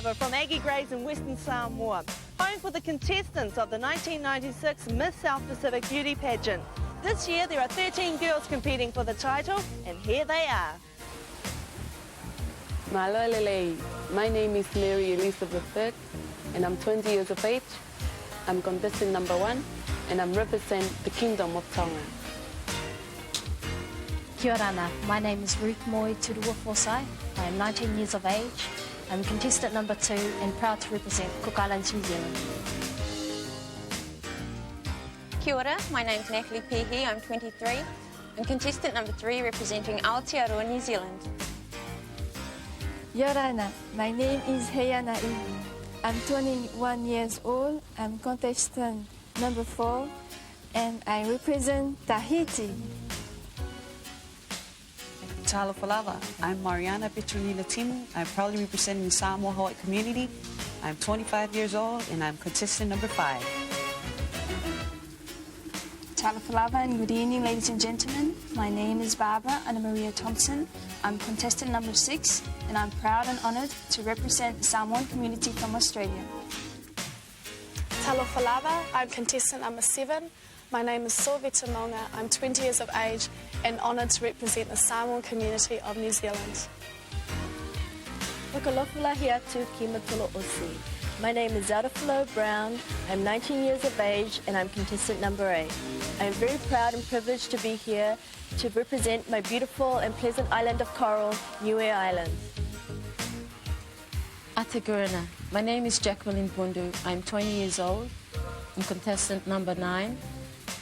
Falava from Aggie Grays in Western Samoa, home for the contestants of the 1996 Miss South Pacific Beauty Pageant. This year there are 13 girls competing for the title, and here they are. Maloelelei. My name is Mary Elizabeth III, and I'm 20 years of age. I'm contestant number 1, and I'm represent the Kingdom of Tonga. Kia ora ana. My name is Ruth Moy Turua Forsai. I am 19 years of age. I'm contestant number 2 and proud to represent Cook Islands, New Zealand. Kia ora, my name's Natalie Pehe, I'm 23. I'm contestant number 3 representing Aotearoa, New Zealand. Yorana, my name is Heiana I. I'm 21 years old. I'm contestant number 4 and I represent Tahiti. Talo Falava. I'm Mariana Petronina Timu. I'm proudly representing the Samoa Hawaii community. I'm 25 years old and I'm contestant number 5. Talo Falava and good evening, ladies and gentlemen. My name is Barbara Anna Maria Thompson. I'm contestant number 6 and I'm proud and honoured to represent the Samoan community from Australia. Talo Falava. I'm contestant number 7. My name is Silveta Monga. I'm 20 years of age and honoured to represent the Samoan community of New Zealand. Wakalofula hiatu ki matolo osi. My name is Zadafalo Brown. I'm 19 years of age and I'm contestant number 8. I am very proud and privileged to be here to represent my beautiful and pleasant island of coral, Niue Island. Atagurana. My name is Jacqueline Bundu. I'm 20 years old. I'm contestant number 9.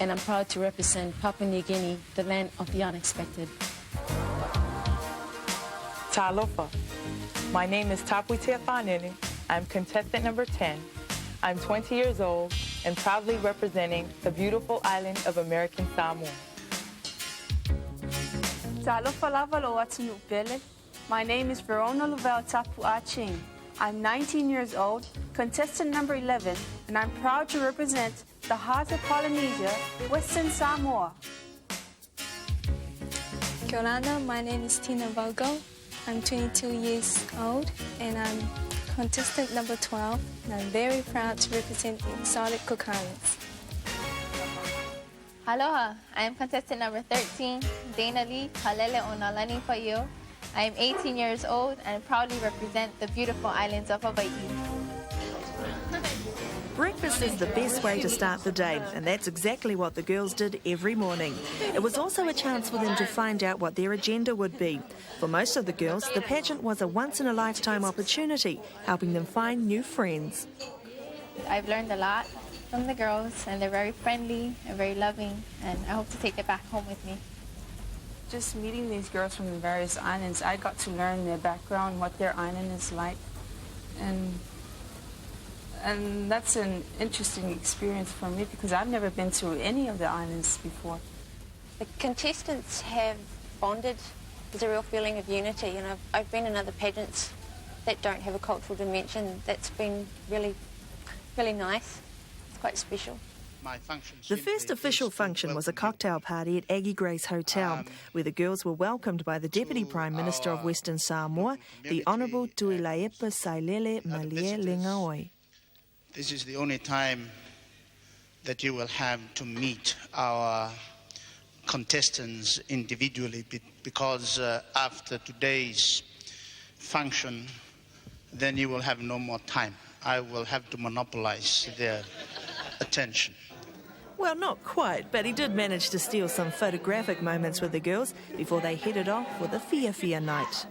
And I'm proud to represent Papua New Guinea, the land of the unexpected. Talofa. My name is Tapu Teafanini. I'm contestant number 10. I'm 20 years old and proudly representing the beautiful island of American Samoa. Talofa Lavaloa Tunupele. My name is Verona Lovel Tapu Ching. I'm 19 years old, contestant number 11, and I'm proud to represent the heart of Polynesia, Western Samoa. Kia ora, my name is Tina Vogel. I'm 22 years old and I'm contestant number 12 and I'm very proud to represent the exotic Cook Islands. Aloha, I am contestant number 13, Dana Lee, Halele o Nalani Pai'o. I am 18 years old and proudly represent the beautiful islands of Hawaii. Breakfast is the best way to start the day, and that's exactly what the girls did every morning. It was also a chance for them to find out what their agenda would be. For most of the girls, the pageant was a once-in-a-lifetime opportunity, helping them find new friends. I've learned a lot from the girls, and they're very friendly and very loving, and I hope to take it back home with me. Just meeting these girls from the various islands, I got to learn their background, what their island is like, and that's an interesting experience for me because I've never been to any of the islands before. The contestants have bonded. There's a real feeling of unity, and I've been in other pageants that don't have a cultural dimension. That's been really, really nice. It's quite special. The first official function was a cocktail party at Aggie Grace Hotel, where the girls were welcomed by the Deputy Prime Minister of Western Samoa, the Honourable Tuilaepa Sailele Malie Lengaoi. This is the only time that you will have to meet our contestants individually because after today's function, then you will have no more time. I will have to monopolize their attention. Well, not quite, but he did manage to steal some photographic moments with the girls before they headed off for the Fia Fia night.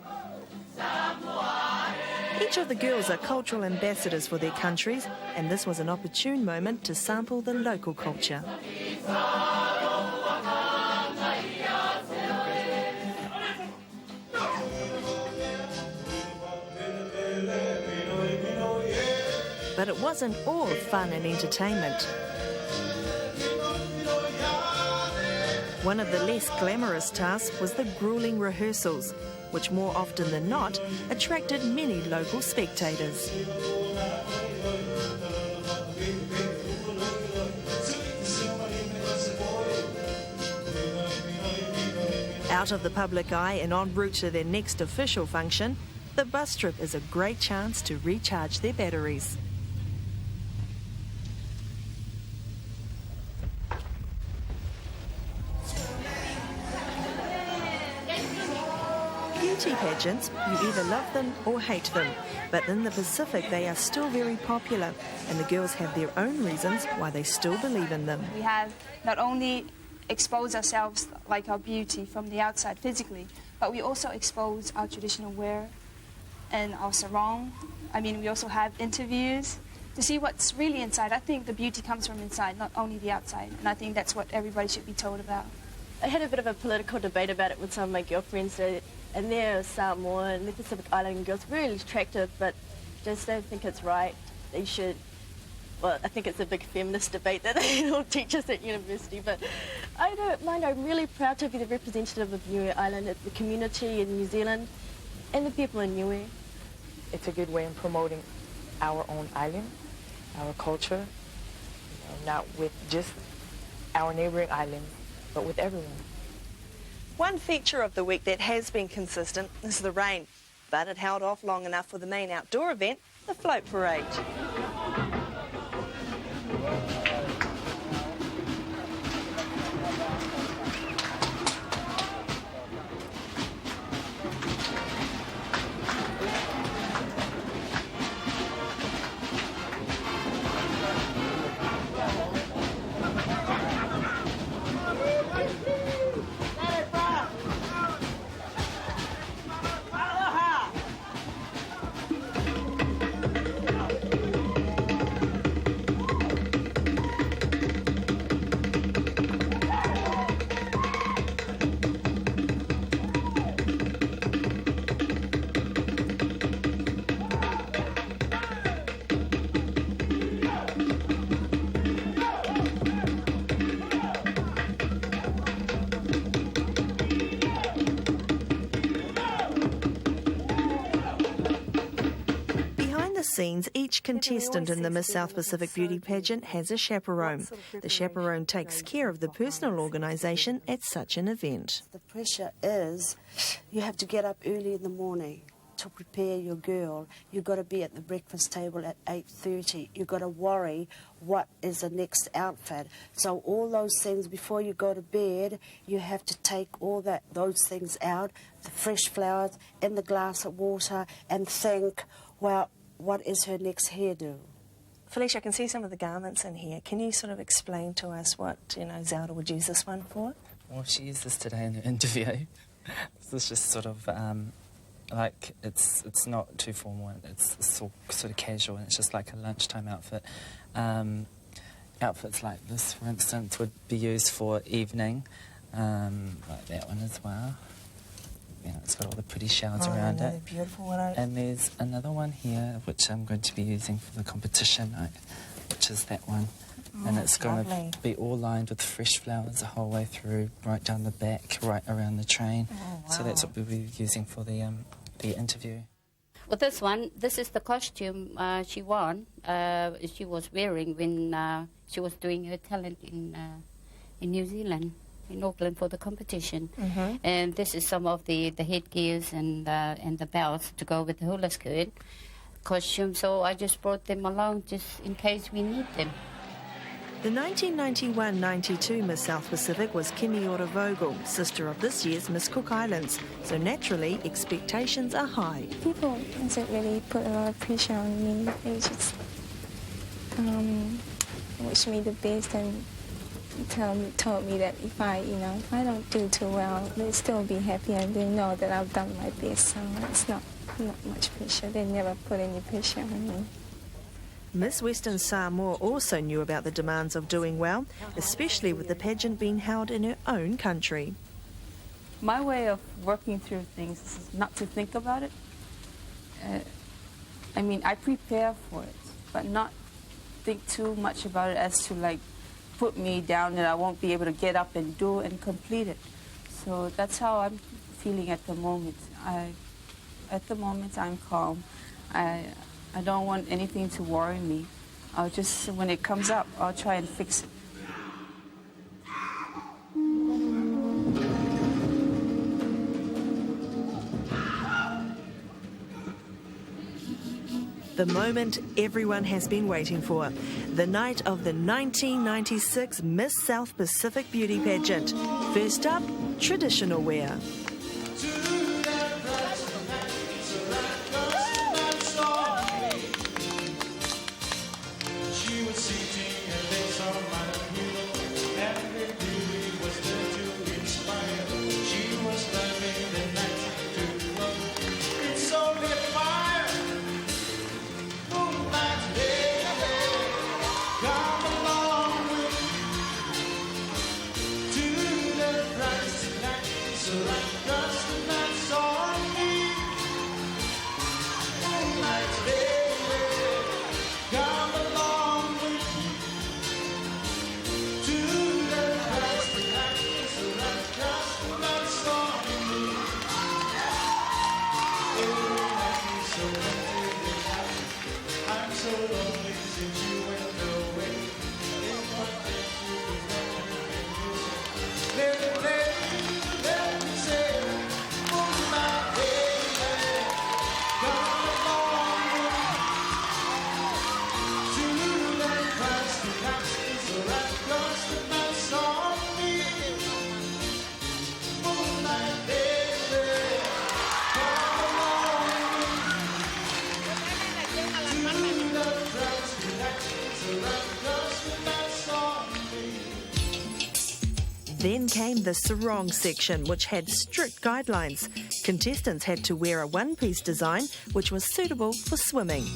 Each of the girls are cultural ambassadors for their countries, and this was an opportune moment to sample the local culture. But it wasn't all fun and entertainment. One of the less glamorous tasks was the gruelling rehearsals, which more often than not attracted many local spectators. Out of the public eye and en route to their next official function, The bus trip is a great chance to recharge their batteries. Beauty pageants, you either love them or hate them, but in the Pacific they are still very popular, and the girls have their own reasons why they still believe in them. We have not only exposed ourselves like our beauty from the outside physically, but we also expose our traditional wear and our sarong. I mean, we also have interviews to see what's really inside. I think the beauty comes from inside, not only the outside, and I think that's what everybody should be told about. I had a bit of a political debate about it with some of my girlfriends, and they're Samoan, the Pacific Island girls, really attractive, but just don't think it's right. They should, well, I think it's a big feminist debate that they don't teach us at university, but I don't mind. I'm really proud to be the representative of Niue Island, the community in New Zealand, and the people in Niue. It's a good way in promoting our own island, our culture, not with just our neighboring islands, but with everyone. One feature of the week that has been consistent is the rain, but it held off long enough for the main outdoor event, the float parade. Scenes, each contestant in the Miss South Pacific Beauty Pageant has a chaperone. The chaperone takes care of the personal organisation at such an event. The pressure is you have to get up early in the morning to prepare your girl. You've got to be at the breakfast table at 8:30. You've got to worry what is the next outfit. So all those things before you go to bed, you have to take all those things out, the fresh flowers in the glass of water, and think, well, what is her next hairdo? Felicia, I can see some of the garments in here. Can you sort of explain to us what, Zelda would use this one for? Well, she used this today in her interview. This is just sort of, like, it's not too formal. It's sort of casual, and it's just like a lunchtime outfit. Outfits like this, for instance, would be used for evening, like that one as well. It's got all the pretty shells around it. Beautiful. And there's another one here, which I'm going to be using for the competition, which is that one. And it's going to be all lined with fresh flowers the whole way through, right down the back, right around the train. Oh, wow. So that's what we'll be using for the interview. Well, this is the costume she won. She was wearing when she was doing her talent in New Zealand, in Auckland, for the competition. Mm-hmm. And this is some of the headgears and the belts to go with the hula skirt costume. So I just brought them along just in case we need them. The 1991-92 Miss South Pacific was Kimi Ora Vogel, sister of this year's Miss Cook Islands, so naturally expectations are high. People doesn't really put a lot of pressure on me. They just wish me the best and told me that if I don't do too well, they'll still be happy and they know that I've done my best. So it's not much pressure. They never put any pressure on me. Miss Western Samoa also knew about the demands of doing well, especially with the pageant being held in her own country. My way of working through things is not to think about it. I prepare for it, but not think too much about it as to put me down that I won't be able to get up and do and complete it. So that's how I'm feeling at the moment. At the moment, I'm calm. I don't want anything to worry me. I'll just, when it comes up, I'll try and fix it. The moment everyone has been waiting for. The night of the 1996 Miss South Pacific Beauty Pageant. First up, traditional wear. Then came the sarong section, which had strict guidelines. Contestants had to wear a one-piece design, which was suitable for swimming.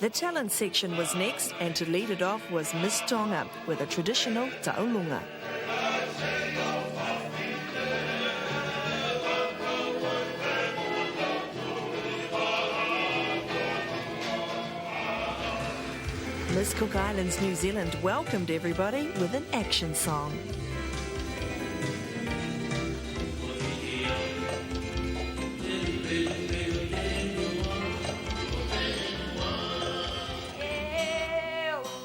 The talent section was next, and to lead it off was Miss Tonga with a traditional taulunga. Miss Cook Islands, New Zealand welcomed everybody with an action song.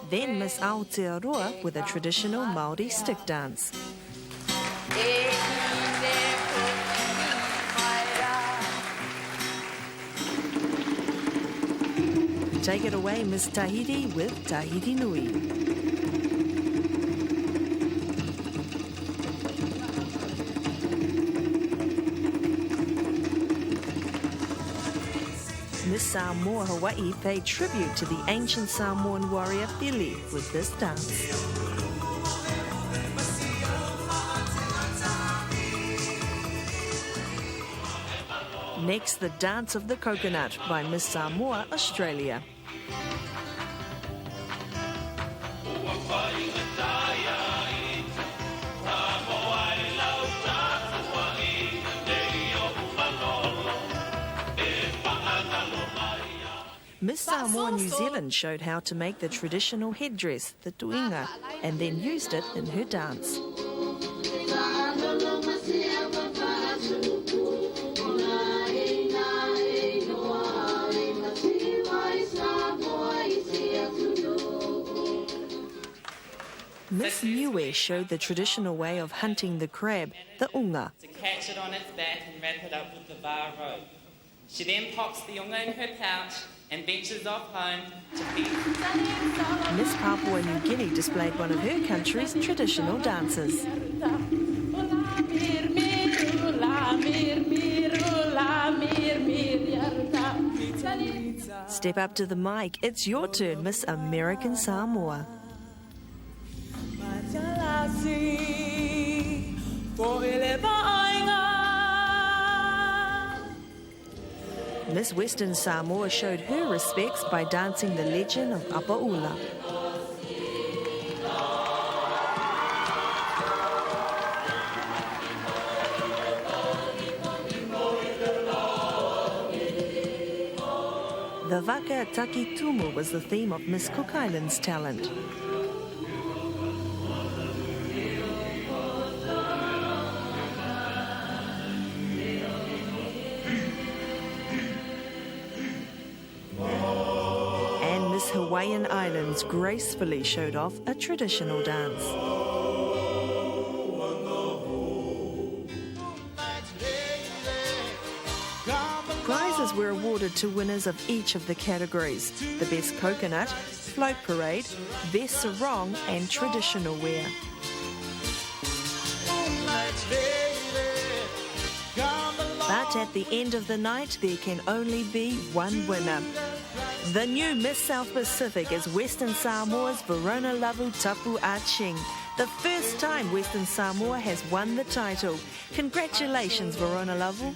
Then Miss Aotearoa with a traditional Māori stick dance. Take it away, Miss Tahiti with Tahiti Nui. Miss Samoa Hawaii paid tribute to the ancient Samoan warrior Pili with this dance. Next, the Dance of the Coconut by Miss Samoa, Australia. Miss Samoa New Zealand showed how to make the traditional headdress, the tuinga, and then used it in her dance. Miss Niue showed the traditional way of hunting the crab, the unga. To catch it on its back and wrap it up with the bar rope. She then pops the unga in her pouch and ventures off home to feed. Miss Papua New Guinea displayed one of her country's traditional dances. Step up to the mic, it's your turn, Miss American Samoa. Miss Western Samoa showed her respects by dancing the legend of Apa'ula. The Waka Takitumu was the theme of Miss Cook Islands' talent. And Miss Hawaiian Islands gracefully showed off a traditional dance. Prizes were awarded to winners of each of the categories: the best coconut, float parade, best sarong and traditional wear. But at the end of the night, there can only be one winner. The new Miss South Pacific is Western Samoa's Verona Lovel Tapu Ching. The first time Western Samoa has won the title. Congratulations, Verona Lovel.